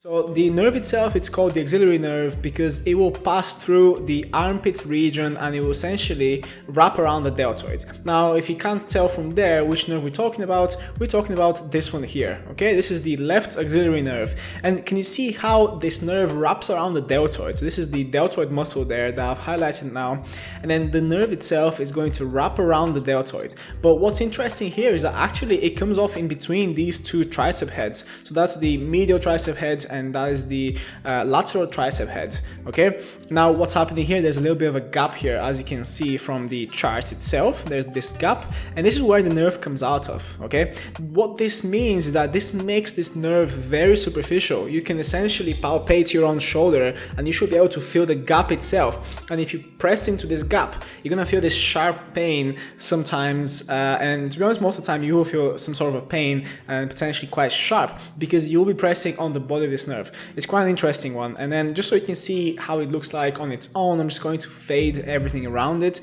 So the nerve itself, it's called the axillary nerve because it will pass through the armpit region and it will essentially wrap around the deltoid. Now, if you can't tell from there which nerve we're talking about this one here, okay? This is the left axillary nerve. And can you see how this nerve wraps around the deltoid? So this is the deltoid muscle there that I've highlighted now. And then the nerve itself is going to wrap around the deltoid. But what's interesting here is that actually it comes off in between these two tricep heads. So that's the medial tricep head and that is the lateral tricep head. Okay, now what's happening here, there's a little bit of a gap here, as you can see from the chart itself. There's this gap and this is where the nerve comes out of. Okay, what this means is that this makes this nerve very superficial. You can essentially palpate your own shoulder and you should be able to feel the gap itself, and if you press into this gap, you're gonna feel this sharp pain sometimes, and to be honest, most of the time you will feel some sort of a pain and potentially quite sharp because you'll be pressing on the body of this nerve. It's quite an interesting one. And then just so you can see how it looks like on its own, I'm just going to fade everything around it,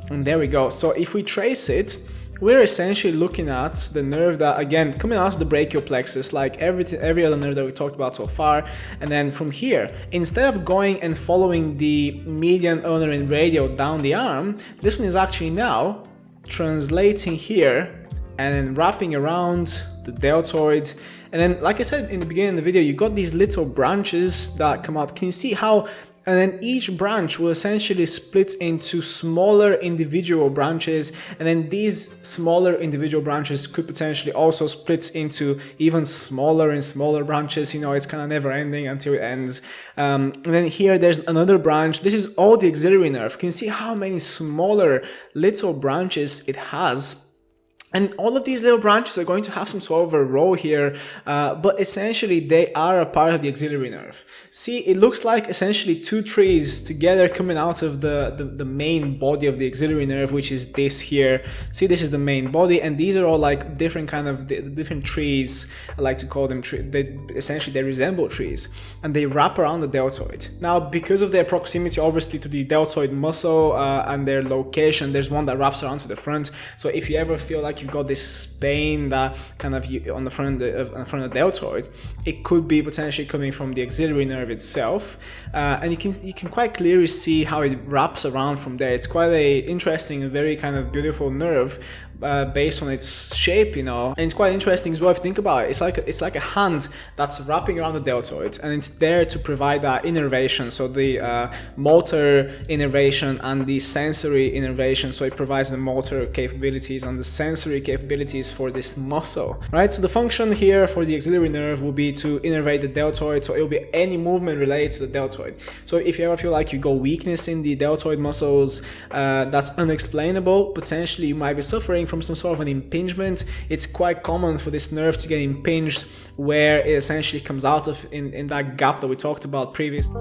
and there we go. So if we trace it, we're essentially looking at the nerve that, again, coming out of the brachial plexus, like every other nerve that we talked about so far. And then from here, instead of going and following the median, ulnar, and radial down the arm, this one is actually now translating here and then wrapping around the deltoid. And then, like I said in the beginning of the video, you got these little branches that come out. Can you see how? And then each branch will essentially split into smaller individual branches, and then these smaller individual branches could potentially also split into even smaller and smaller branches. You know, it's kind of never ending until it ends. And then here there's another branch. This is all the axillary nerve. Can you see how many smaller little branches it has? And all of these little branches are going to have some sort of a role here, but essentially they are a part of the axillary nerve. See, it looks like essentially two trees together coming out of the main body of the axillary nerve, which is this here. See, this is the main body, and these are all like different kind of different trees. I like to call them trees. Essentially they resemble trees, and they wrap around the deltoid. Now, because of their proximity, obviously, to the deltoid muscle and their location, there's one that wraps around to the front. So if you ever feel like you've got this pain that kind of on the front of the deltoid, it could be potentially coming from the axillary nerve itself, and you can quite clearly see how it wraps around from there. It's quite a interesting and very kind of beautiful nerve based on its shape, you know. And it's quite interesting as well if you think about it. It's like a hand that's wrapping around the deltoid, and it's there to provide that innervation, so the motor innervation and the sensory innervation. So it provides the motor capabilities and the sensory capabilities for this muscle, right? So the function here for the axillary nerve will be to innervate the deltoid, so it will be any movement related to the deltoid. So if you ever feel like you got weakness in the deltoid muscles that's unexplainable, potentially you might be suffering from some sort of an impingement. It's quite common for this nerve to get impinged where it essentially comes out of in that gap that we talked about previously.